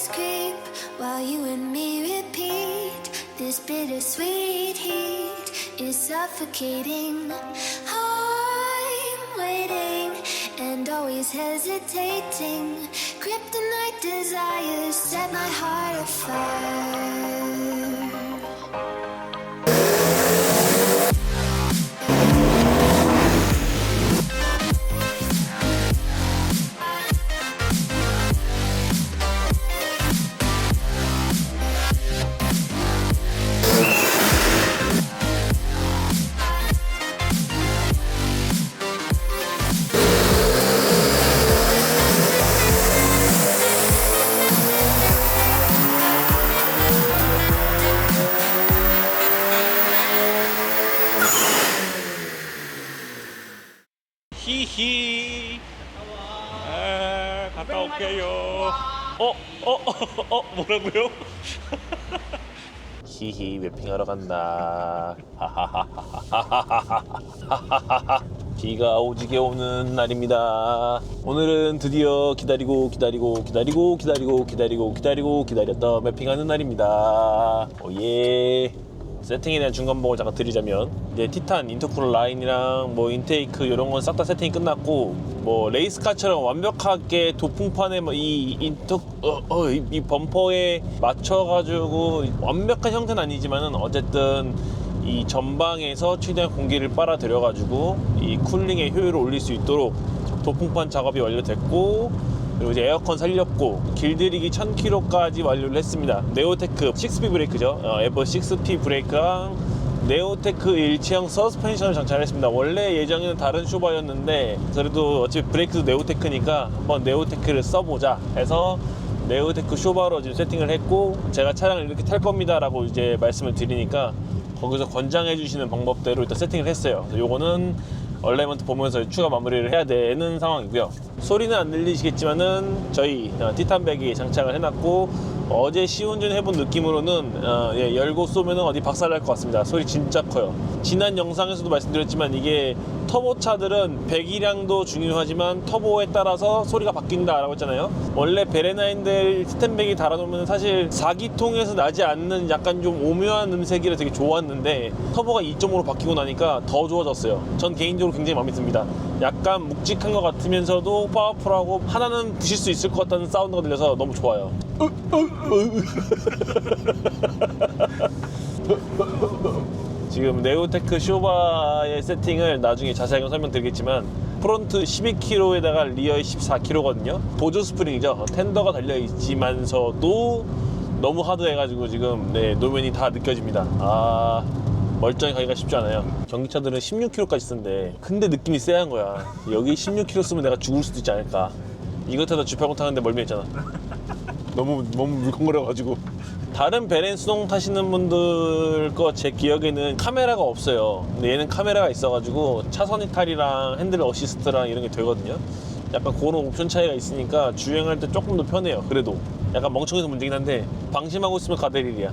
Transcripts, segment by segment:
memories creep while you and me repeat. This bittersweet heat is suffocating. I'm waiting and always hesitating. Kryptonite desires set my heart afire. 히히. 갔다 올게요. 뭐라고요? 히히, 웨핑하러 간다. 비가 오지게 오는 날입니다. 오늘은 드디어 기다렸던 맵핑하는 날입니다. 오예. 세팅에 대한 중간보고 잠깐 드리자면, 이제 티탄 인터쿨러 라인이랑 뭐 인테이크 이런 건 싹 다 세팅이 끝났고, 뭐 레이스카처럼 완벽하게 도풍판에 이 범퍼에 맞춰가지고 완벽한 형태는 아니지만은 어쨌든 이 전방에서 최대한 공기를 빨아들여가지고 이 쿨링의 효율을 올릴 수 있도록 도풍판 작업이 완료됐고, 그리고 이제 에어컨 살렸고 길들이기 1000km까지 완료를 했습니다. 네오테크 6P 브레이크죠. 에버 6P 브레이크랑 네오테크 일체형 서스펜션을 장착했습니다. 원래 예정에는 다른 쇼바였는데 그래도 어차피 브레이크도 네오테크니까 한번 네오테크를 써보자 해서 네오테크 쇼바로 지금 세팅을 했고, 제가 차량을 이렇게 탈 겁니다 라고 이제 말씀을 드리니까 거기서 권장해 주시는 방법대로 일단 세팅을 했어요. 요거는 얼라이먼트 보면서 추가 마무리를 해야 되는 상황이고요. 소리는 안 들리시겠지만은 저희 티탄백이 장착을 해놨고, 어제 시운전 해본 느낌으로는 열고 쏘면은 어디 박살날 것 같습니다. 소리 진짜 커요. 지난 영상에서도 말씀드렸지만 이게 터보차들은 배기량도 중요하지만 터보에 따라서 소리가 바뀐다 라고 했잖아요. 원래 베레나인들 티탄백이 달아놓으면 사실 4기통에서 나지 않는 약간 좀 오묘한 음색이라 되게 좋았는데 터보가 2.5로 바뀌고 나니까 더 좋아졌어요. 전 개인적으로 굉장히 마음에 듭니다. 약간 묵직한 것 같으면서도 파워풀하고 하나는 부실 수 있을 것 같다는 사운드가 들려서 너무 좋아요. 지금 네오테크 쇼바의 세팅을 나중에 자세하게 설명드리겠지만, 프론트 12kg에다가 리어 14kg거든요 보조 스프링이죠. 텐더가 달려있지만서도 너무 하드해가지고 지금 노면이 다 느껴집니다. 멀쩡히 가기가 쉽지 않아요. 전기차들은 16kg까지 쓰는데 근데 느낌이 쎄한 거야. 여기 16kg 쓰면 내가 죽을 수도 있지 않을까. 이거 타다 G80 타는데 멀미했잖아. 너무 물컹거려가지고. 다른 베렌 수동 타시는 분들 거 제 기억에는 카메라가 없어요. 근데 얘는 카메라가 있어가지고 차선 이탈이랑 핸들 어시스트랑 이런 게 되거든요. 약간 그런 옵션 차이가 있으니까 주행할 때 조금 더 편해요. 그래도 약간 멍청해서 문제긴 한데 방심하고 있으면 가데릴이야.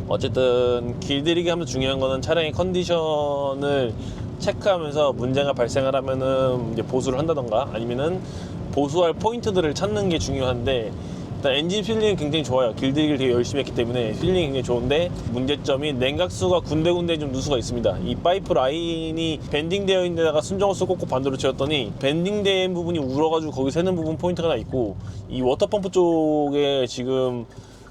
어쨌든 길들이기 하면서 중요한 거는 차량의 컨디션을 체크하면서 문제가 발생을 하면은 이제 보수를 한다던가 아니면은 보수할 포인트들을 찾는 게 중요한데, 일단 엔진 필링은 굉장히 좋아요. 길들이기를 되게 열심히 했기 때문에 필링이 굉장히 좋은데, 문제점이 냉각수가 군데군데 좀 누수가 있습니다. 이 파이프 라인이 밴딩되어 있는 데다가 순정호스 꽂고 반대로 채웠더니 밴딩된 부분이 울어가지고 거기 새는 부분 포인트가 하나 있고, 이 워터펌프 쪽에 지금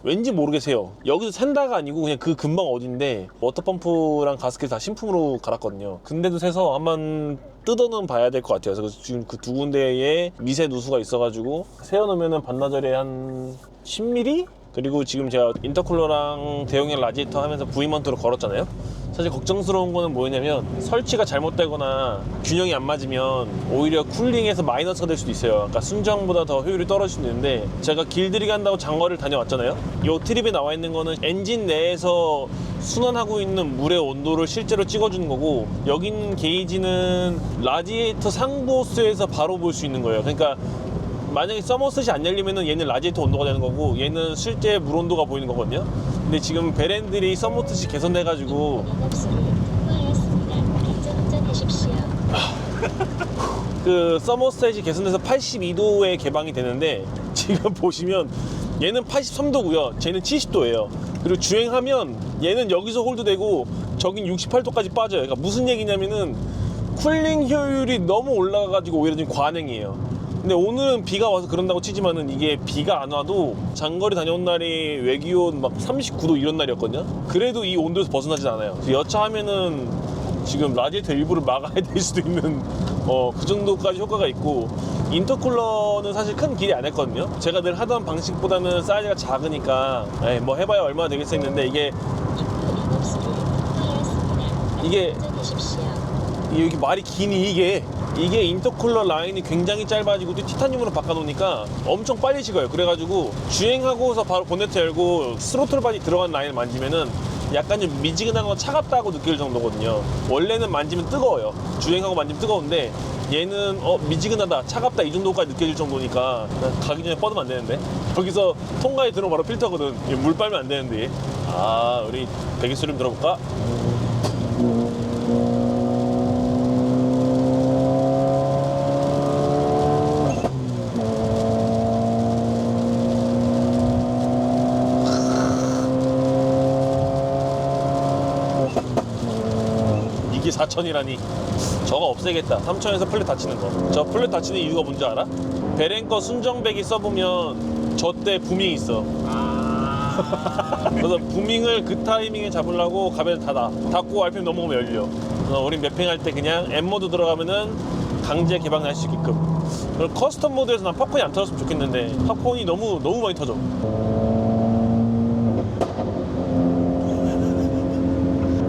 왠지 모르겠어요. 여기서 샌다가 아니고 그냥 그 근방 어딘데 워터펌프랑 가스켓 다 신품으로 갈았거든요. 근데도 새서 한번 뜯어는 봐야 될 것 같아요. 그래서 지금 그 두 군데에 미세 누수가 있어가지고 세워놓으면은 반나절에 한 10mm? 그리고 지금 제가 인터쿨러랑 대용량 라디에이터 하면서 V먼트로 걸었잖아요. 사실 걱정스러운 거는 뭐냐면 설치가 잘못되거나 균형이 안 맞으면 오히려 쿨링에서 마이너스가 될 수도 있어요. 그러니까 순정보다 더 효율이 떨어질 수 있는데, 제가 길들이기 한다고 장거리를 다녀왔잖아요. 이 트립에 나와 있는 거는 엔진 내에서 순환하고 있는 물의 온도를 실제로 찍어주는 거고, 여기 있는 게이지는 라디에이터 상부 호스에서 바로 볼 수 있는 거예요. 그러니까 만약에 서머셋이 안 열리면은 얘는 라디에이터 온도가 되는 거고 얘는 실제 물 온도가 보이는 거거든요. 근데 지금 베렌들이 서머셋이 개선돼가지고 그 서머셋이 개선돼서 82도에 개방이 되는데, 지금 보시면 얘는 83도고요. 쟤는 70도예요. 그리고 주행하면 얘는 여기서 홀드되고 저긴 68도까지 빠져요. 그러니까 무슨 얘기냐면은 쿨링 효율이 너무 올라가가지고 오히려 좀 과냉이에요. 근데 오늘은 비가 와서 그런다고 치지만은 이게 비가 안 와도 장거리 다녀온 날이 외기온 막 39도 이런 날이었거든요. 그래도 이 온도에서 벗어나진 않아요. 여차하면은 지금 라디에이터 일부를 막아야 될 수도 있는 그 정도까지 효과가 있고, 인터쿨러는 사실 큰 기대 안 했거든요. 제가 늘 하던 방식보다는 사이즈가 작으니까 뭐 해봐야 얼마나 되겠어 했는데 이게 여기 말이 기니 이게 인터쿨러 라인이 굉장히 짧아지고 또 티타늄으로 바꿔놓으니까 엄청 빨리 식어요. 그래가지고 주행하고서 바로 본네트 열고 스로틀 바디 들어간 라인을 만지면은 약간 좀 미지근하거나 차갑다고 느낄 정도거든요. 원래는 만지면 뜨거워요. 주행하고 만지면 뜨거운데 얘는 미지근하다, 차갑다 이 정도까지 느껴질 정도니까 가기 전에 뻗으면 안 되는데, 여기서 통과에 들어오면 바로 필터거든. 물 빨면 안 되는데. 우리 배기 소리 좀 들어볼까? 이게 4,000이라니. 저거 없애겠다. 3,000에서 플랫 닫히는 거. 저 플랫 닫히는 이유가 뭔지 알아? 베렌거 순정배기 써보면 저 때 부밍이 있어. 그래서 부밍을 그 타이밍에 잡으려고 가변을 닫고 RPM 넘어가면 열려. 그래서 우린 매핑할 때 그냥 M모드 들어가면은 강제 개방할 수 있게끔. 그리고 커스텀 모드에서 난 팝콘이 안 터졌으면 좋겠는데 팝콘이 너무 많이 터져.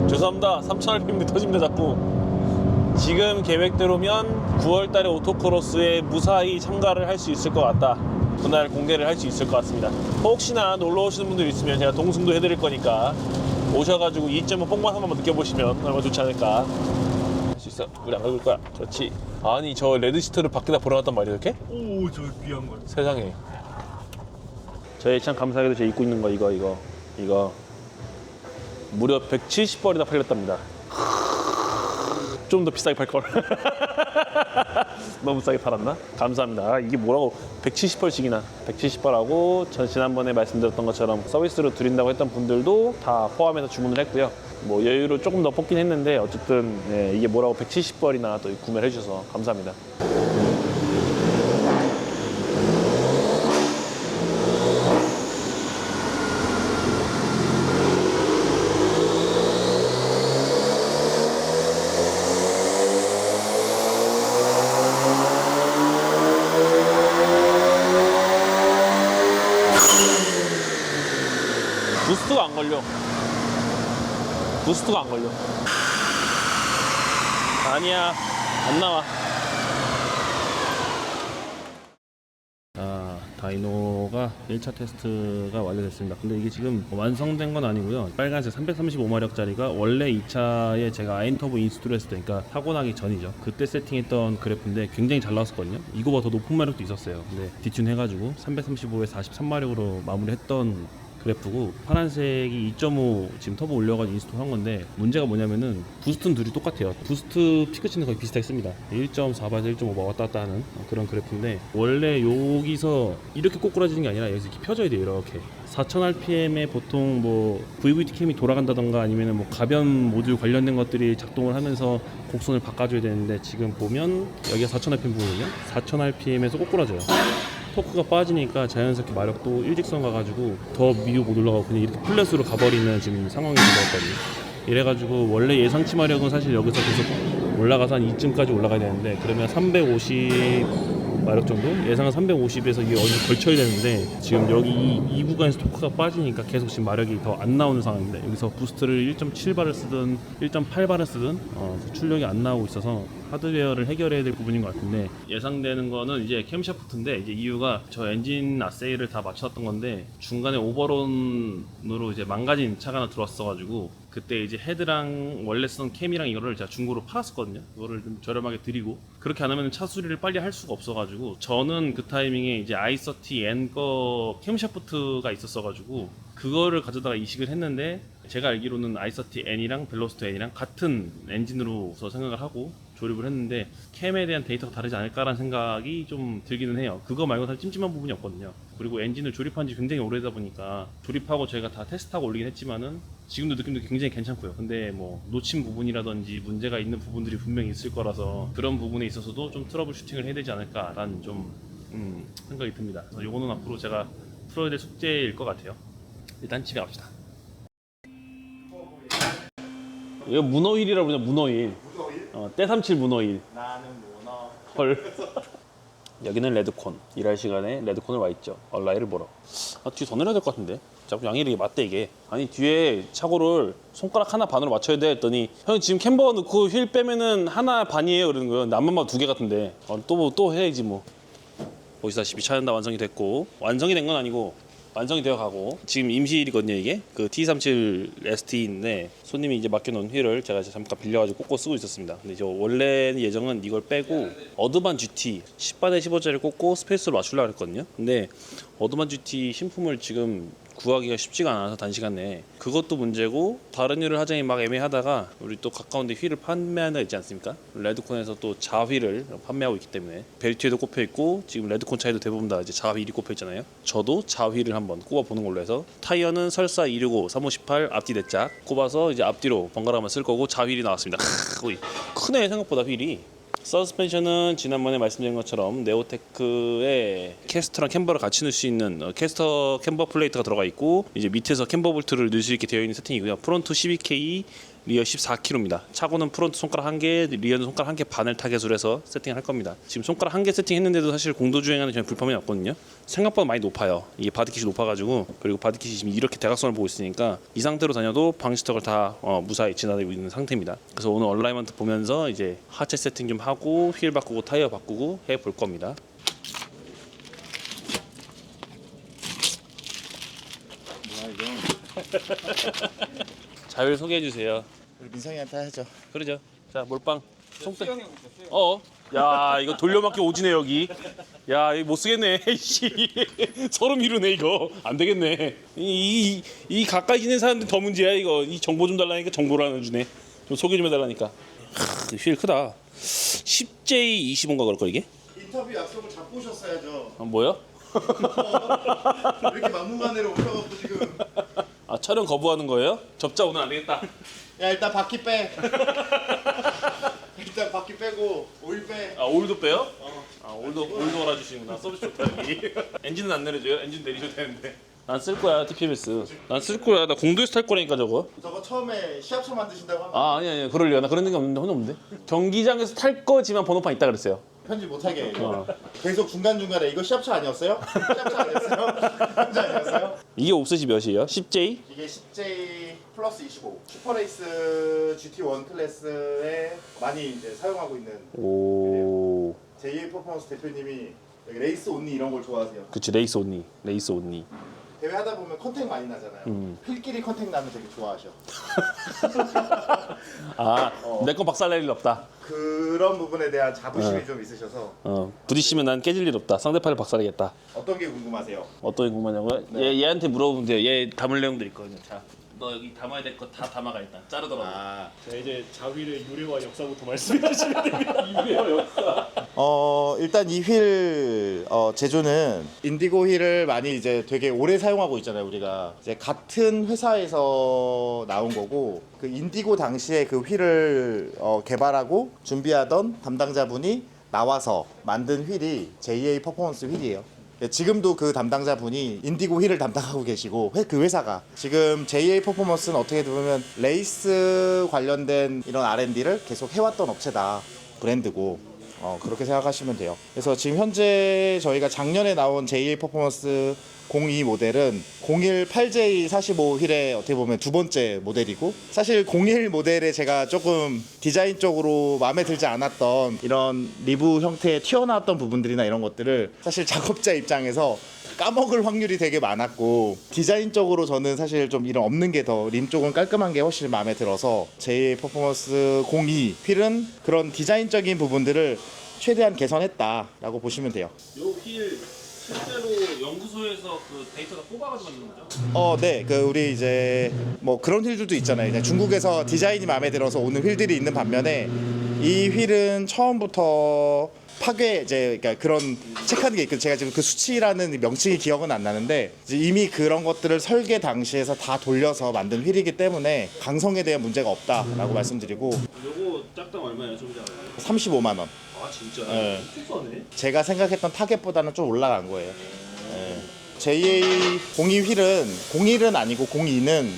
죄송합니다. 3000rpm인데 터집니다 자꾸. 지금 계획대로면 9월달에 오토크로스에 무사히 참가를 할 수 있을 것 같다. 그날 공개를 할 수 있을 것 같습니다. 혹시나 놀러 오시는 분들 있으면 제가 동승도 해드릴 거니까 오셔가지고 2.5 뽕맛 한번 느껴보시면 얼마나 좋지 않을까. 할 수 있어. 우리 안 긁을 거야. 그렇지. 아니 저 레드시트를 밖에다 보내놨단 말이야 이렇게? 오, 저 귀한 걸. 세상에. 저희 참 감사하게도 제 입고 있는 거 이거 무려 170벌이나 팔렸답니다. 좀 더 비싸게 팔걸. 너무 싸게 팔았나? 감사합니다. 이게 뭐라고 170벌씩이나 170벌하고 지난번에 말씀드렸던 것처럼 서비스로 드린다고 했던 분들도 다 포함해서 주문을 했고요. 뭐 여유로 조금 더 뽑긴 했는데 어쨌든 이게 뭐라고 170벌이나 또 구매를 해주셔서 감사합니다. 부스트가 안 걸려. 부스트가 안 걸려. 아니야, 안 나와. 다이노가 1차 테스트가 완료됐습니다. 근데 이게 지금 완성된 건 아니고요. 빨간색 335마력짜리가 원래 2차에 제가 아인터보 인스톨 했을 때, 그러니까 사고 나기 전이죠. 그때 세팅했던 그래프인데 굉장히 잘 나왔었거든요. 이거보다 더 높은 마력도 있었어요. 근데 디튠 해가지고 335에 43마력으로 마무리했던 그래프고, 파란색이 2.5 지금 터보 올려가지고 인스톨 한 건데, 문제가 뭐냐면은 부스트는 둘이 똑같아요. 부스트 피크치는 거의 비슷하게 씁니다. 1.4에서 1.5가 왔다 갔다 하는 그런 그래프인데, 원래 여기서 이렇게 꼬꾸라지는 게 아니라 여기서 이렇게 펴져야 돼요. 이렇게 4000rpm에 보통 뭐 VVT 캠이 돌아간다던가 아니면 뭐 가변 모듈 관련된 것들이 작동을 하면서 곡선을 바꿔줘야 되는데, 지금 보면 여기가 4000rpm 부분이요. 4000rpm에서 꼬꾸라져요. 토크가 빠지니까 자연스럽게 마력도 일직선 가가지고 더 위로 못 올라가고 그냥 이렇게 플랫으로 가버리는 지금 상황이 되었거든요. 이래가지고 원래 예상치 마력은 사실 여기서 계속 올라가서 한 2쯤까지 올라가야 되는데, 그러면 350 마력 정도? 예상은 350에서 이게 어디 걸쳐야 되는데, 지금 여기 이 구간에서 토크가 빠지니까 계속 지금 마력이 더 안 나오는 상황입니다. 여기서 부스트를 1.7바를 쓰든 1.8바를 쓰든 출력이 안 나오고 있어서 하드웨어를 해결해야 될 부분인 것 같은데, 예상되는 거는 이제 캠샤프트인데, 이제 이유가 저 엔진 아세이를 다 맞췄던 건데 중간에 오버런으로 이제 망가진 차가 하나 들어왔어가지고, 그때 이제 헤드랑 원래 쓰던 캠이랑 이거를 제가 중고로 팔았었거든요. 이거를 좀 저렴하게 드리고, 그렇게 안 하면 차 수리를 빨리 할 수가 없어가지고, 저는 그 타이밍에 이제 i30N 거 캠샤프트가 있었어가지고 그거를 가져다가 이식을 했는데, 제가 알기로는 i30N이랑 벨로스터 N이랑 같은 엔진으로서 생각을 하고 조립을 했는데 캠에 대한 데이터가 다르지 않을까라는 생각이 좀 들기는 해요. 그거 말고 사실 찜찜한 부분이 없거든요. 그리고 엔진을 조립한 지 굉장히 오래다 보니까 조립하고 저희가 다 테스트하고 올리긴 했지만은 지금도 느낌도 굉장히 괜찮고요. 근데 뭐 놓친 부분이라든지 문제가 있는 부분들이 분명히 있을 거라서 그런 부분에 있어서도 좀 트러블 슈팅을 해야 되지 않을까라는 좀 생각이 듭니다. 그래서 요거는 앞으로 제가 풀어야 될 숙제일 것 같아요. 일단 집에 갑시다. 이거 문어휠이라고 그러냐, 문어휠. 떼삼칠 문어휠. 나는 문어. 헐. 여기는 레드콘. 일할 시간에 레드콘을 와 있죠. 얼라이를 보러. 뒤에 더 내려야 될 것 같은데. 자꾸 양일이 맞대 이게. 아니 뒤에 차고를 손가락 하나 반으로 맞춰야 돼 했더니 형 지금 캠버 넣고 휠 빼면은 하나 반이에요 그러는 거예요. 남만 두 개 같은데. 또 해야지 뭐. 보시다시피 차는 다 완성이 됐고, 완성이 된 건 아니고 완성이 되어 가고, 지금 임시일이거든요 이게. 그 T37 ST인데 손님이 이제 맡겨놓은 휠을 제가 잠깐 빌려가지고 꽂고 쓰고 있었습니다. 근데 저 원래 예정은 이걸 빼고 어드반 GT 10반에 15짜리 꽂고 스페이스로 맞추려고 했거든요. 근데 어드반 GT 신품을 지금 구하기가 쉽지가 않아서 단시간 내에 그것도 문제고, 다른 일을 하자니 막 애매하다가 우리 또 가까운데 휠을 판매하는 데 있지 않습니까? 레드콘에서 또 자휠을 판매하고 있기 때문에 벨트에도 꼽혀 있고, 지금 레드콘 차에도 대부분 다 이제 자휠이 꼽혀 있잖아요. 저도 자휠을 한번 꼽아보는 걸로 해서, 타이어는 설사 265 3518 앞뒤 대짝 꼽아서 이제 앞뒤로 번갈아가면 쓸 거고, 자휠이 나왔습니다. 크네 생각보다 휠이. 서스펜션은 지난번에 말씀드린 것처럼 네오테크의 캐스터랑 캠버를 같이 넣을 수 있는 캐스터 캠버 플레이트가 들어가 있고, 이제 밑에서 캠버 볼트를 넣을 수 있게 되어 있는 세팅이고요. 프론트 12K, 리어 14kg입니다. 차고는 프론트 손가락 1개, 리어는 손가락 1개 반을 타겟으로 해서 세팅할 겁니다. 지금 손가락 1개 세팅했는데도 사실 공도 주행하는 전혀 불편함이 없거든요. 생각보다 많이 높아요. 이게 바디킷이 높아가지고, 그리고 바디킷이 지금 이렇게 대각선을 보고 있으니까 이 상태로 다녀도 방지턱을 다 무사히 지나다니고 있는 상태입니다. 그래서 오늘 얼라이먼트 보면서 이제 하체 세팅 좀 하고 휠 바꾸고 타이어 바꾸고 해볼 겁니다. 뭐야 이거? 자율 소개해 주세요. 우리 민성이한테 하죠. 그러죠. 자, 몰빵. 송대. 야, 이거 돌려막기 오지네 여기. 야, 이거 못 쓰겠네. 씨. 서로 미루네 이거. 안 되겠네. 이 가까이 지낸 사람들 더 문제야 이거. 이 정보 좀 달라니까 정보를 안 해주네. 좀 소개 좀 해달라니까. 휠 크다. 10J25인가 그럴 거 이게? 인터뷰 약속을 잡고 오셨어야죠. 뭐야? 왜 이렇게 막무가내로 오셔갖고 지금. 촬영 거부하는 거예요? 접자 오늘 안 되겠다. 야 일단 바퀴 빼. 일단 바퀴 빼고 오일 빼. 오일도 빼요? 오일도 갈아주시는구나. 서비스 좋다 여기. 엔진은 안 내려줘요? 엔진 내리셔도 되는데. 난 쓸 거야 TPMS. 난 쓸 거야. 나 공도에서 탈 거라니까 저거. 저거 처음에 시합차 만드신다고 하면 아니 그럴 리가. 나 그런 생각 없는데. 경기장에서 탈 거지만 번호판 있다 그랬어요. 편집 못하게 계속 중간중간에 이거 시합차 아니었어요? 시합차 아니었어요? 시합차 아니었어요? 이게 옵셋이 몇이에요? 10J? 이게 10J 플러스 25 슈퍼레이스 GT1 클래스에 많이 이제 사용하고 있는 오. JA 퍼포먼스 대표님이 여기 레이스 온리 이런 걸 좋아하세요. 그치, 레이스 온리. 대회 하다 보면 컨택 많이 나잖아요. 휠끼리 컨택 나면 되게 좋아하셔. 내 건 박살낼 일 없다. 그런 부분에 대한 자부심이 좀 있으셔서. 부딪히면 난 깨질 일 없다. 상대편을 박살내겠다. 어떤 게 궁금하세요? 어떤 게 궁금하냐고요? 네. 얘한테 물어보면 돼요. 얘 담을 내용들 있거든요. 자, 너 여기 담아야 될 거 다 담아가 일단. 자르더라고. 자, 이제 자휠의 유래와 역사부터 말씀해 주시면 됩니다. 유래와 역사. 일단 이 휠 제조는 인디고 휠을 많이 이제 되게 오래 사용하고 있잖아요. 우리가 이제 같은 회사에서 나온 거고, 그 인디고 당시에 그 휠을 개발하고 준비하던 담당자분이 나와서 만든 휠이 JA 퍼포먼스 휠이에요. 지금도 그 담당자분이 인디고 휠을 담당하고 계시고, 그 회사가 지금 JA 퍼포먼스는 어떻게 보면 레이스 관련된 이런 R&D를 계속 해왔던 업체다, 브랜드고. 그렇게 생각하시면 돼요. 그래서 지금 현재 저희가 작년에 나온 JA 퍼포먼스 02 모델은 01 8J45 휠의 어떻게 보면 두 번째 모델이고, 사실 01 모델에 제가 조금 디자인적으로 마음에 들지 않았던 이런 리브 형태의 튀어나왔던 부분들이나 이런 것들을 사실 작업자 입장에서 까먹을 확률이 되게 많았고, 디자인적으로 저는 사실 좀 이런 없는 게 더 림 쪽은 깔끔한 게 훨씬 마음에 들어서 JA 퍼포먼스 02 휠은 그런 디자인적인 부분들을 최대한 개선했다라고 보시면 돼요. 요 휠 실제로 연구소에서 그 데이터가 뽑아가지고 만든 거죠? 네, 우리 이제 뭐 그런 휠들도 있잖아요. 중국에서 디자인이 마음에 들어서 오는 휠들이 있는 반면에 이 휠은 처음부터 파괴 이제 그러니까 그런 체크하는 게 있고 제가 지금 그 수치라는 명칭이 기억은 안 나는데 이제 이미 그런 것들을 설계 당시에서 다 돌려서 만든 휠이기 때문에 강성에 대한 문제가 없다라고 말씀드리고 요거 짝당 얼마예요, 소비자? 35만 원. 아 진짜? 네. 엄청 싸네. 제가 생각했던 타겟보다는 좀 올라간 거예요. JA02 휠은 01은 아니고 02는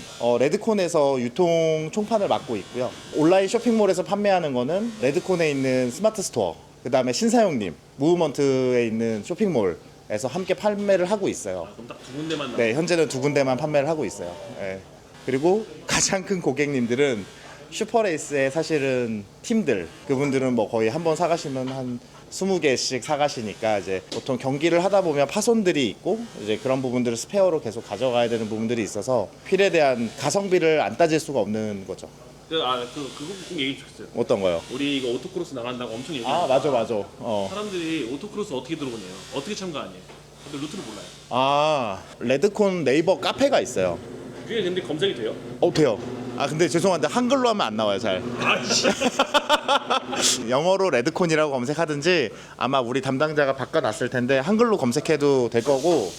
레드콘에서 유통 총판을 맡고 있고요. 온라인 쇼핑몰에서 판매하는 거는 레드콘에 있는 스마트 스토어, 그 다음에 신사용님, 무브먼트에 있는 쇼핑몰에서 함께 판매를 하고 있어요. 그럼 딱 두 군데만 네, 현재는 두 군데만 판매를 하고 있어요. 예. 그리고 가장 큰 고객님들은 슈퍼레이스의 사실은 팀들, 그분들은 뭐 거의 한 번 사가시면 한 20개씩 사가시니까 이제 보통 경기를 하다 보면 파손들이 있고 이제 그런 부분들을 스페어로 계속 가져가야 되는 부분들이 있어서 휠에 대한 가성비를 안 따질 수가 없는 거죠. 그거 좀 얘기 좀 해주세요. 어떤 거요? 우리 이거 오토크로스 나간다고 엄청 얘기해요. 아, 맞아. 사람들이 오토크로스 어떻게 들어보네요. 어떻게 참가하니? 근데 루트를 몰라요. 아, 레드콘 네이버 카페가 있어요. 그게 근데 검색이 돼요? 돼요. 아, 근데 죄송한데 한글로 하면 안 나와요, 잘. 영어로 레드콘이라고 검색하든지 아마 우리 담당자가 바꿔놨을 텐데 한글로 검색해도 될 거고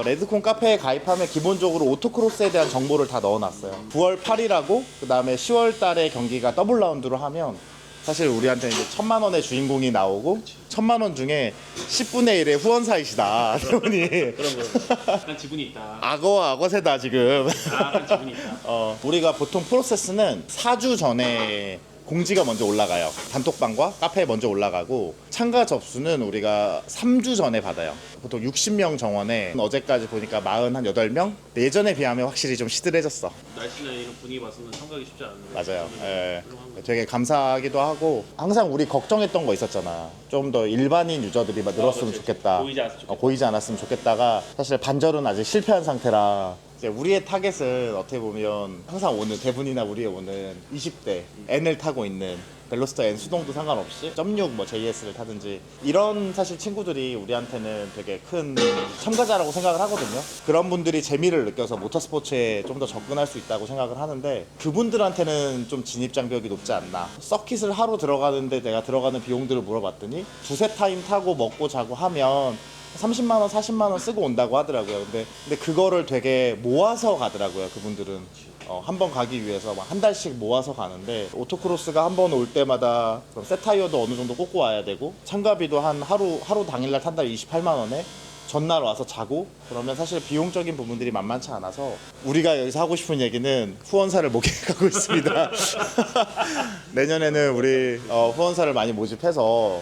레드콘 카페에 가입하면 기본적으로 오토크로스에 대한 정보를 다 넣어놨어요. 9월 8일하고 그 다음에 10월 달에 경기가 더블 라운드로 하면 사실 우리한테 이제 1,000만 원의 주인공이 나오고 1,000만 원 중에 10분의 1의 후원사이시다. 그러니 그런 거. 약간 지분이 있다. 악어새다 지금. 약간 지분이 있다. 우리가 보통 프로세스는 4주 전에 공지가 먼저 올라가요. 단톡방과 카페에 먼저 올라가고 참가 접수는 우리가 3주 전에 받아요. 보통 60명 정원에 어제까지 보니까 48명? 예전에 비하면 확실히 좀 시들해졌어. 날씨나 이런 분위기 봐서는 참가하기 쉽지 않은데. 맞아요. 되게 감사하기도 하고 항상 우리 걱정했던 거 있었잖아. 좀 더 일반인 유저들이 막 늘었으면 좋겠다. 보이지 않았으면 좋겠다. 보이지 않았으면 좋겠다가 사실 반절은 아직 실패한 상태라 이제 우리의 타겟은 어떻게 보면 항상 오는 대분이나 우리의 오는 20대 N을 타고 있는 벨로스터 N 수동도 상관없이 .6 뭐 JS를 타든지 이런 사실 친구들이 우리한테는 되게 큰 참가자라고 생각을 하거든요. 그런 분들이 재미를 느껴서 모터스포츠에 좀 더 접근할 수 있다고 생각을 하는데 그분들한테는 좀 진입 장벽이 높지 않나. 서킷을 하루 들어가는데 내가 들어가는 비용들을 물어봤더니 두세 타임 타고 먹고 자고 하면 30만 원, 40만 원 쓰고 온다고 하더라고요. 근데 그거를 되게 모아서 가더라고요. 그분들은 한 번 가기 위해서 막 한 달씩 모아서 가는데 오토크로스가 한 번 올 때마다 그럼 새 타이어도 어느 정도 꽂고 와야 되고 참가비도 한 하루 당일날 탄다면 28만 원에 전날 와서 자고 그러면 사실 비용적인 부분들이 만만치 않아서 우리가 여기서 하고 싶은 얘기는 후원사를 모집하고 있습니다. 내년에는 우리 후원사를 많이 모집해서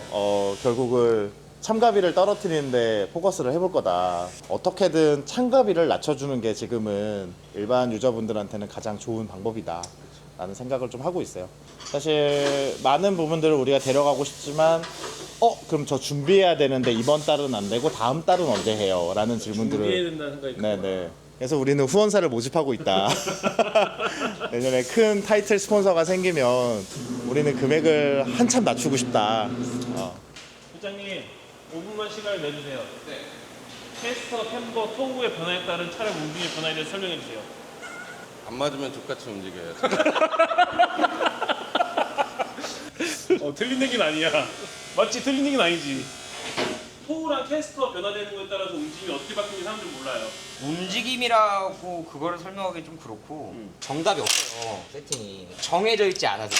결국을 참가비를 떨어뜨리는데 포커스를 해볼 거다. 어떻게든 참가비를 낮춰주는 게 지금은 일반 유저분들한테는 가장 좋은 방법이다 라는 생각을 좀 하고 있어요. 사실 많은 부분들을 우리가 데려가고 싶지만 그럼 저 준비해야 되는데 이번 달은 안 되고 다음 달은 언제 해요? 라는 질문들을 준비해야 된다는 생각이 네네. 그래서 우리는 후원사를 모집하고 있다. 내년에 큰 타이틀 스폰서가 생기면 우리는 금액을 한참 낮추고 싶다. 부장님 5분만 시간을 내주세요. 네. 캐스터, 템버, 토우의 변화에 따른 차량 움직임의 변화에 대해 설명해 주세요. 안 맞으면 족같이 움직여요. 틀린 얘기는 아니야. 맞지? 틀린 얘기는 아니지. 토우랑 캐스터 변화되는 거에 따라서 움직임이 어떻게 바뀌는지 사람들이 몰라요. 움직임이라고 그거를 설명하기 좀 그렇고 정답이 없어요. 세팅이 정해져 있지 않아서.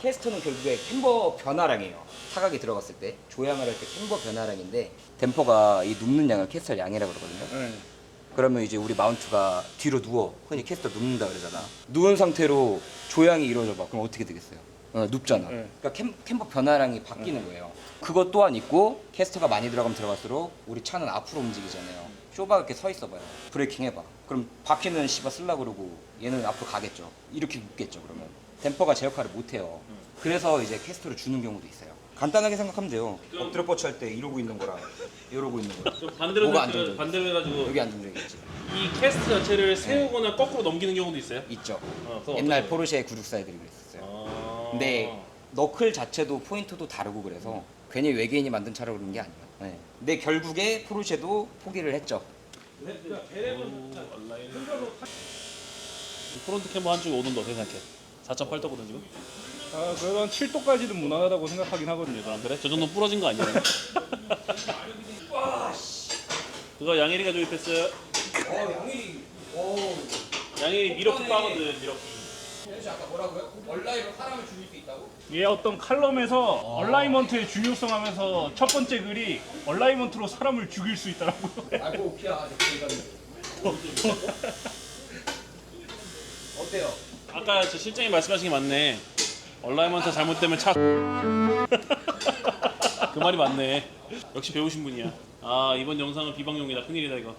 캐스터는 결국에 캠버 변화량이에요. 사각이 들어갔을 때 조향을 할 때 캠버 변화량인데 댐퍼가 이 눕는 양을 캐스터 양이라고 그러거든요. 그러면 이제 우리 마운트가 뒤로 누워. 흔히 캐스터 눕는다 그러잖아. 누운 상태로 조향이 이루어져 봐. 그럼 어떻게 되겠어요? 눕잖아. 그러니까 캠버 변화량이 바뀌는 거예요. 그것 또한 있고 캐스터가 많이 들어가면 들어갈수록 우리 차는 앞으로 움직이잖아요. 쇼바가 이렇게 서 있어 봐요. 브레이킹 해봐. 그럼 바퀴는 씨바 쓸라 그러고 얘는 앞으로 가겠죠. 이렇게 눕겠죠. 그러면 댐퍼가 제 역할을 못 해요. 그래서 이제 캐스터를 주는 경우도 있어요. 간단하게 생각하면 돼요. 엎드려 뻗쳐 할 때 이러고 있는 거랑 이러고 있는 거랑 좀 반대로 뭐가 해가지고, 안정적이지? 반대로 해가지고 여기 안정적이겠지. 이 캐스트 자체를 세우거나 거꾸로 넘기는 경우도 있어요. 있죠. 그건 옛날 어떠세요? 포르쉐 964 애들이 그랬었어요. 아... 근데 너클 자체도 포인트도 다르고 그래서 괜히 외계인이 만든 차라고 그런 게 아니에요. 네. 근데 결국에 포르쉐도 포기를 했죠. 프론트 캠버 한쪽에 오는 너 어떻게 생각해? 4.8 떠거든 지금? 아, 그래도 한 7도까지는 무난하다고 생각하긴 하거든요. 아 그래? 저 정도 부러진 거 아니야? 그거 양일이가 조립했어요. 양이. 양일이 미러키 빠거든 미러키. 현씨 아까 뭐라고요? 온라인으로 사람을 죽일 수 있다고? 얘 어떤 칼럼에서 얼라이먼트의 중요성 하면서 첫 번째 글이 얼라이먼트로 사람을 죽일 수 있다라고요. 아이고 피야. 어때요? 아까 저 실장님 말씀하신 게 맞네. 얼라이먼트 잘못되면 차. 그 말이 맞네. 역시 배우신 분이야. 아 이번 영상은 비방용이다. 큰일이다 이거.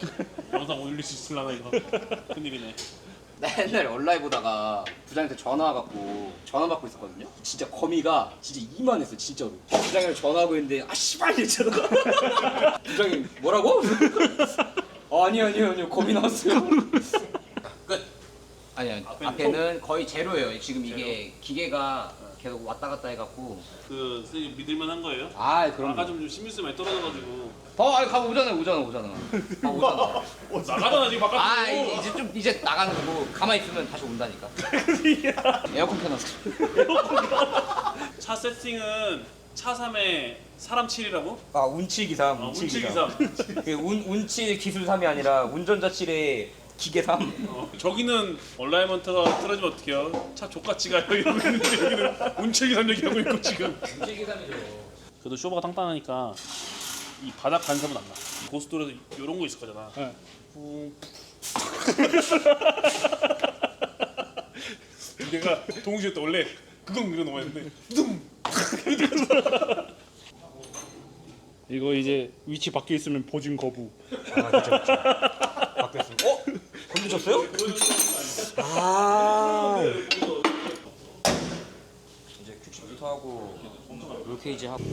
영상 올릴 수 있을라나 이거. 큰일이네. 나 옛날에 온라인 보다가 부장님한테 전화 와갖고 전화 받고 있었거든요. 진짜 거미가 진짜 이만했어 진짜로. 부장님한테 전화하고 있는데 아 씨발 이랬잖아. 부장님 뭐라고? 아니요 거미 나왔어요. 끝. 아니요 앞에는 거의 제로예요. 지금 이게 기계가 계속 왔다 갔다 해갖고. 그 선생님 믿을만 한 거예요? 아 그럼. 아까 좀 신빙성이 많이 떨어져가지고. 아니 가면 오잖아. 나가잖아 지금 바깥으로. 아 이제 나가는 거고 가만히 있으면 다시 온다니까. 에어컨 켜놨어. 차 세팅은 차 3에 사람 7이라고? 아 운치 기삼. 운치 기삼. 운치 기술 3이 아니라 운전자 7에 기계 3. 저기는 얼라이먼트가 틀어지면 어떡해요? 차 족같이 가요 이러고 있는데 여기는 운치 기삼 얘기하고 있고 지금. 운치 기삼이죠. 그래도 쇼버가 tantan하니까 이 바닥 간섭은 안 나. 고속도로에서 이런 거 있을 거잖아. 네. 내가 동시에 때 원래 그건 밀어 넣어야 되는데 이거 이제 위치 바뀌어 있으면 보증 거부. 바뀌었어요. 건드셨어요? 아. 이제 큐치부터 하고 롤케이지 하고.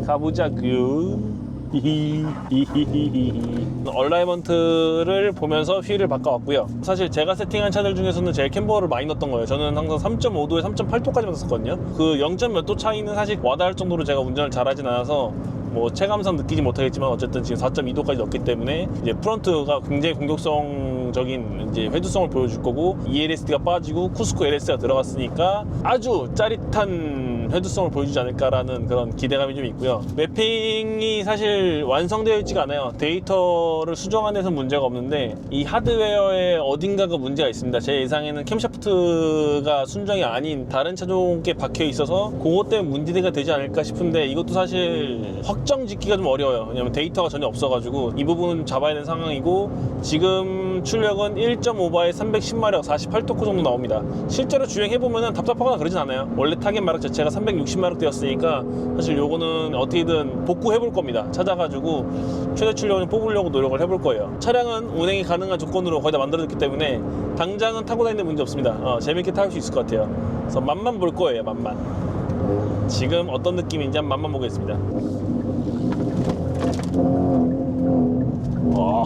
가보자구. 얼라이먼트를 보면서 휠을 바꿔왔고요. 사실 제가 세팅한 차들 중에서는 제일 캠버를 많이 넣었던 거예요. 저는 항상 3.5도에 3.8도까지만 넣었거든요. 그 0. 몇 도 차이는 사실 와닿을 정도로 제가 운전을 잘하진 않아서 뭐 체감상 느끼지 못하겠지만 어쨌든 지금 4.2도까지 넣었기 때문에 이제 프론트가 굉장히 공격성적인 이제 회두성을 보여줄 거고 ELSD가 빠지고 쿠스코 LS가 들어갔으니까 아주 짜릿한 회두성을 보여주지 않을까라는 그런 기대감이 좀 있고요. 매핑이 사실 완성되어 있지가 않아요. 데이터를 수정한 데서 문제가 없는데 이 하드웨어에 어딘가가 문제가 있습니다. 제 예상에는 캠샤프트가 순정이 아닌 다른 차종께 박혀 있어서 그것 때문에 문제가 되지 않을까 싶은데 이것도 사실 확정 짓기가 좀 어려워요. 왜냐면 데이터가 전혀 없어가지고 이 부분은 잡아야 되는 상황이고 지금 출력은 1.5바에 310마력 48토크 정도 나옵니다. 실제로 주행해보면 답답하거나 그러진 않아요. 원래 타겟 마력 자체가 360마력 되었으니까 사실 요거는 어떻게든 복구해볼 겁니다. 찾아가지고 최대 출력을 뽑으려고 노력을 해볼 거예요. 차량은 운행이 가능한 조건으로 거의 다 만들어졌기 때문에 당장은 타고 다니는 문제 없습니다. 재밌게 탈 수 있을 것 같아요. 그래서 맛만 볼 거예요. 맛만. 지금 어떤 느낌인지 한번 맛만 보겠습니다.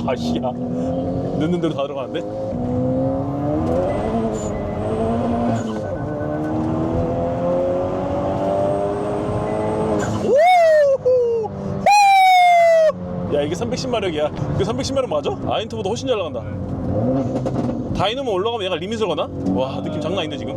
아씨야 넣는 대로 다 들어가는데? 야 이게 310마력이야. 이게 310마력 맞아? 아인트보다 훨씬 잘 나간다. 다이너모 올라가면 얘가 리밋을 거나? 와 느낌 장난 아닌데 지금?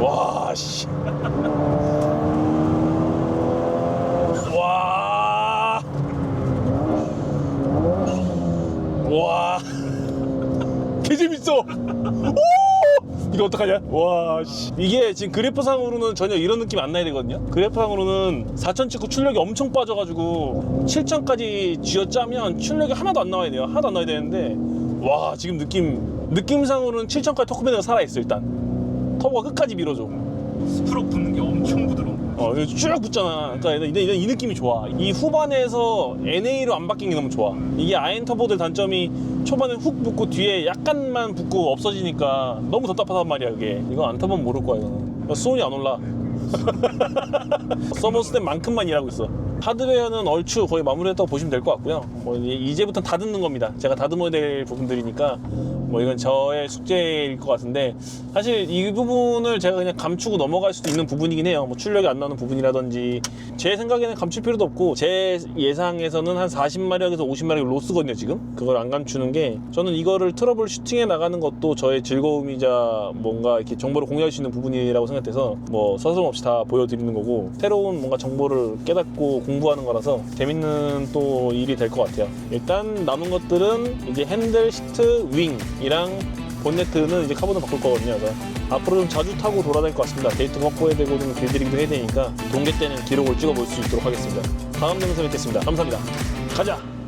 와, 씨. 와. 와. 개 재밌어. 오! 이거 어떡하냐? 와, 씨. 이게 지금 그래프상으로는 전혀 이런 느낌 안 나야 되거든요. 그래프상으로는 4000 찍고 출력이 엄청 빠져가지고 7000까지 쥐어짜면 출력이 하나도 안 나와야 돼요. 하나도 안 나와야 되는데 와, 지금 느낌상으로는 7000까지 토크밴드가 살아있어 일단. 터보가 끝까지 밀어줘. 스프럭 붙는 게 엄청 부드러운 거야. 쭉 붙잖아. 그러니까 이 느낌이 좋아. 이 후반에서 NA로 안 바뀐 게 너무 좋아. 이게 아이엔 터보들 단점이 초반에 훅 붙고 뒤에 약간만 붙고 없어지니까 너무 답답하단 말이야 그게. 이거 안 타보면 모를 거야 이거는. 수온이 안 올라. 서머스템만큼만 일하고 있어. 하드웨어는 얼추 거의 마무리했다고 보시면 될 것 같고요. 뭐 이제부터 다듬는 겁니다. 제가 다듬어야 될 부분들이니까 뭐 이건 저의 숙제일 것 같은데 사실 이 부분을 제가 그냥 감추고 넘어갈 수도 있는 부분이긴 해요. 뭐 출력이 안 나오는 부분이라든지 제 생각에는 감출 필요도 없고 제 예상에서는 한 40마력에서 50마력 로스거든요 지금. 그걸 안 감추는 게 저는 이거를 트러블 슈팅에 나가는 것도 저의 즐거움이자 뭔가 이렇게 정보를 공유할 수 있는 부분이라고 생각해서 뭐 서슴없이 다 보여드리는 거고 새로운 뭔가 정보를 깨닫고 공부하는 거라서 재밌는 또 일이 될 것 같아요. 일단 남은 것들은 이제 핸들, 시트, 윙이랑 본네트는 이제 카본을 바꿀 거거든요. 그래서 앞으로 좀 자주 타고 돌아다닐 것 같습니다. 데이터 확보해야 되고 좀 길들이기도 해야 되니까 동계 때는 기록을 찍어볼 수 있도록 하겠습니다. 다음 영상에 뵙겠습니다. 감사합니다. 가자!